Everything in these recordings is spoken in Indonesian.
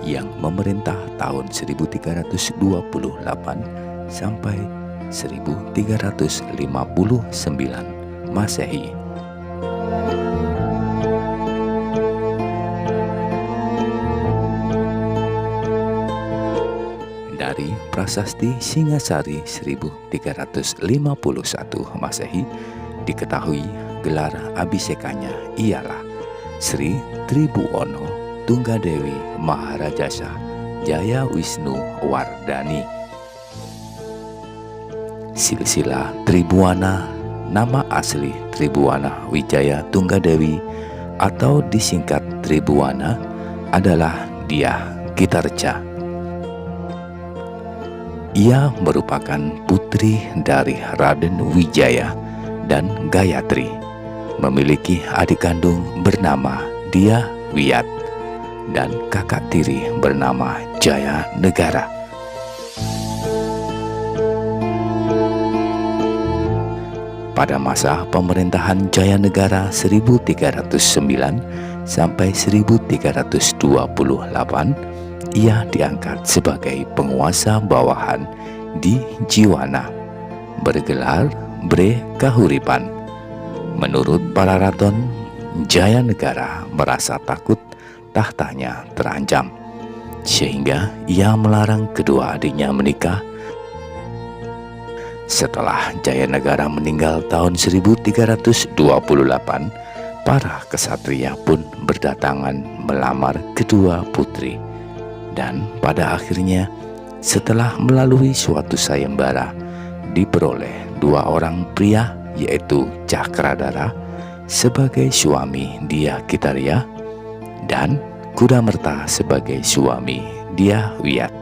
yang memerintah tahun 1328 sampai 1359 Masehi. Dari Prasasti Singasari 1351 Masehi diketahui gelar abhisekanya ialah Sri Tribhuwana Tunggadewi Maharajasa Jaya Wisnu Wardani. Silsilah Tribhuwana, nama asli Tribhuwana Wijaya Tunggadewi atau disingkat Tribhuwana, adalah Dyah Kitarca. Ia merupakan putri dari Raden Wijaya dan Gayatri, memiliki adik kandung bernama Dyah Wiyat dan kakak tiri bernama Jaya Negara. Pada masa pemerintahan Jaya Negara 1309 sampai 1328, ia diangkat sebagai penguasa bawahan di Jiwana, bergelar Bre Kahuripan. Menurut para raton, Jaya Negara merasa takut tahtanya terancam, sehingga ia melarang kedua adiknya menikah. Setelah Jaya Negara meninggal tahun 1328, para kesatria pun berdatangan melamar kedua putri. Dan pada akhirnya, setelah melalui suatu sayembara, diperoleh dua orang pria, yaitu Cakradara sebagai suami Dyah Kitarya dan Kudamerta sebagai suami Dyah Wiyat.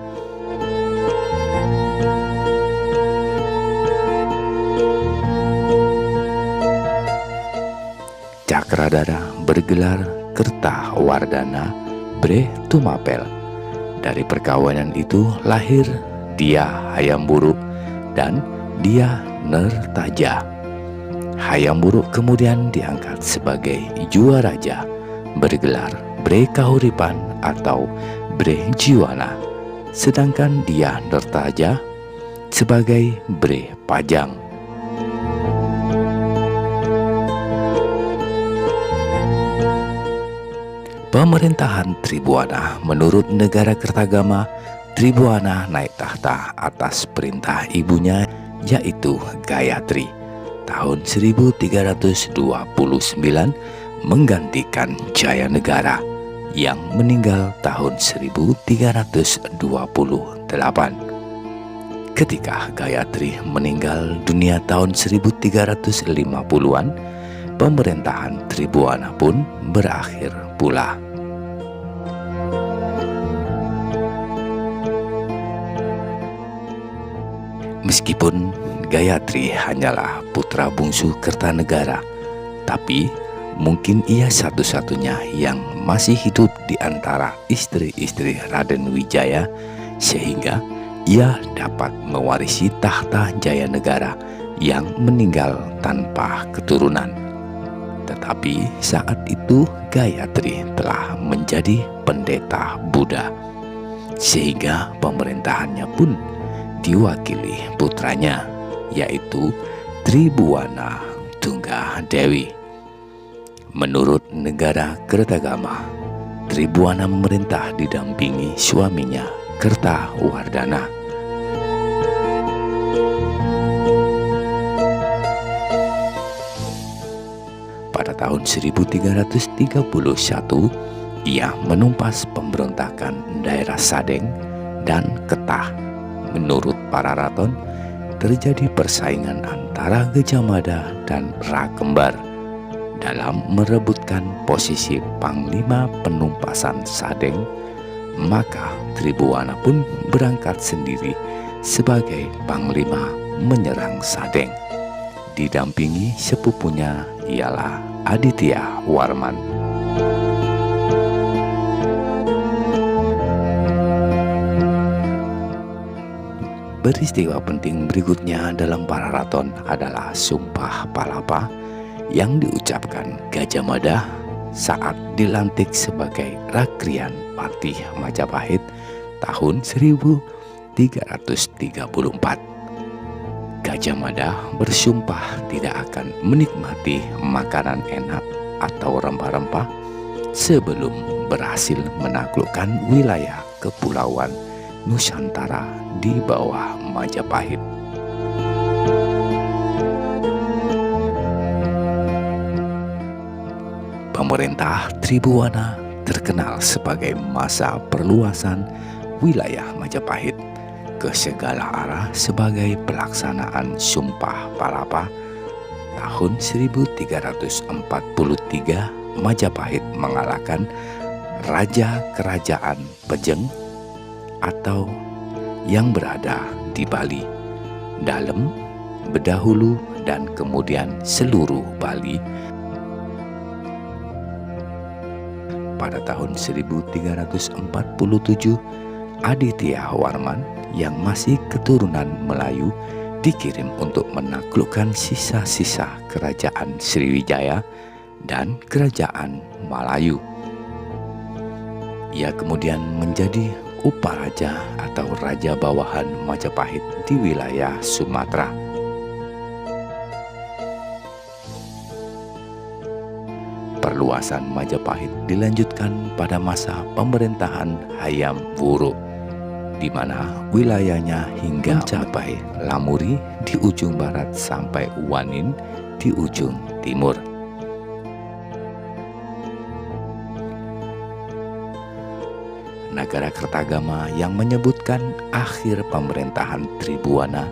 Cakradara bergelar Kertawardana Bre Tumapel. Dari perkawinan itu lahir Dyah Hayam-Wuruk dan Dyah Nertaja. Hayam-Wuruk kemudian diangkat sebagai Juaraja, bergelar Bre Kahuripan atau Bre Jiwana, sedangkan Dyah Nertaja sebagai Bre Pajang. Pemerintahan Tribhuwana menurut negara Kertagama, Tribhuwana naik tahta atas perintah ibunya, yaitu Gayatri, tahun 1329, menggantikan Jaya Negara yang meninggal tahun 1328. Ketika Gayatri meninggal dunia tahun 1350-an, pemerintahan Tribhuwana pun berakhir pula. Meskipun Gayatri hanyalah putra bungsu Kertanegara, tapi mungkin ia satu-satunya yang masih hidup di antara istri-istri Raden Wijaya, sehingga ia dapat mewarisi tahta Jaya Negara yang meninggal tanpa keturunan. Tetapi saat itu Gayatri telah menjadi pendeta Buddha, sehingga pemerintahannya pun diwakili putranya, yaitu Tribhuwana Tunggadewi. Menurut negara Kertagama, Tribhuwana memerintah didampingi suaminya Kertawardana. Pada tahun 1331, ia menumpas pemberontakan daerah Sadeng dan Ketah. Menurut para raton, terjadi persaingan antara Gajah Mada dan Rakembar dalam merebutkan posisi Panglima Penumpasan Sadeng. Maka Tribhuwana pun berangkat sendiri sebagai Panglima menyerang Sadeng, didampingi sepupunya ialah Aditya Warman. Peristiwa penting berikutnya dalam para raton adalah Sumpah Palapa yang diucapkan Gajah Mada saat dilantik sebagai Rakrian Patih Majapahit tahun 1334. Gajah Mada bersumpah tidak akan menikmati makanan enak atau rempah-rempah sebelum berhasil menaklukkan wilayah kepulauan Nusantara di bawah Majapahit. Pemerintah Tribhuwana terkenal sebagai masa perluasan wilayah Majapahit ke segala arah sebagai pelaksanaan Sumpah Palapa tahun 1343. Majapahit mengalahkan Raja Kerajaan Pejeng atau yang berada di Bali, Dalem, Bedahulu, dan kemudian seluruh Bali pada tahun 1347. Aditya Warman yang masih keturunan Melayu dikirim untuk menaklukkan sisa-sisa kerajaan Sriwijaya dan kerajaan Malayu. Ia kemudian menjadi Uparaja atau raja bawahan Majapahit di wilayah Sumatera. Perluasan Majapahit dilanjutkan pada masa pemerintahan Hayam Wuruk, di mana wilayahnya hingga mencapai Lamuri di ujung barat sampai Wanin di ujung timur. Nagara Kertagama yang menyebutkan akhir pemerintahan Tribhuwana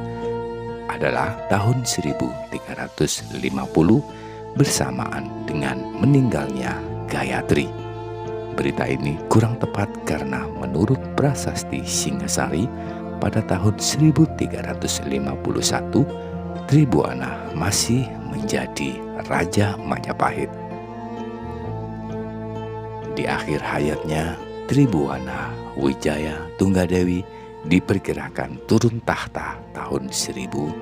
adalah tahun 1350 bersamaan dengan meninggalnya Gayatri. Berita ini kurang tepat karena menurut Prasasti Singasari pada tahun 1351 Tribhuwana masih menjadi Raja Majapahit. Di akhir hayatnya Tribhuwana Wijaya Tunggadewi diperkirakan turun tahta tahun 1351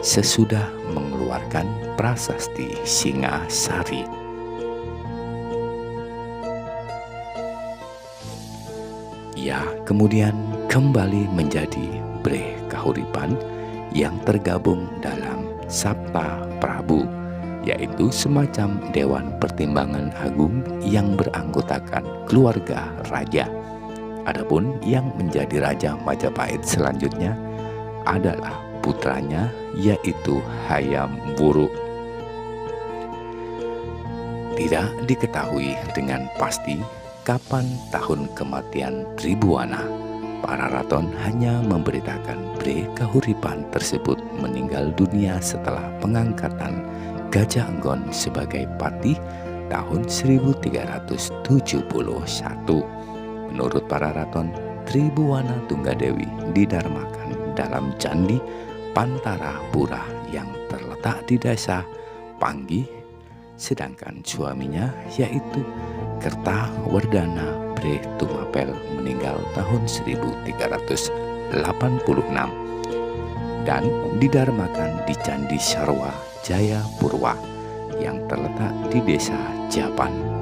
sesudah mengeluarkan Prasasti Singasari. Ia kemudian kembali menjadi Breh Kahuripan yang tergabung dalam Sabta Prabu, yaitu semacam Dewan Pertimbangan Agung yang beranggotakan keluarga raja. Adapun yang menjadi Raja Majapahit selanjutnya adalah putranya, yaitu Hayam Wuruk. Tidak diketahui dengan pasti kapan tahun kematian Tribhuwana. Pararaton hanya memberitakan Breh Kahuripan tersebut meninggal dunia setelah pengangkatan Gajah Enggon sebagai patih tahun 1371. Menurut Pararaton, Tribhuwana Tunggadewi didarmakan dalam Candi Pantarapura yang terletak di desa Panggih, sedangkan suaminya yaitu Kertawardhana Breh Tumapel meninggal tahun 1386 dan didarmakan di Candi Sarwa Jayapurwa yang terletak di desa Japan.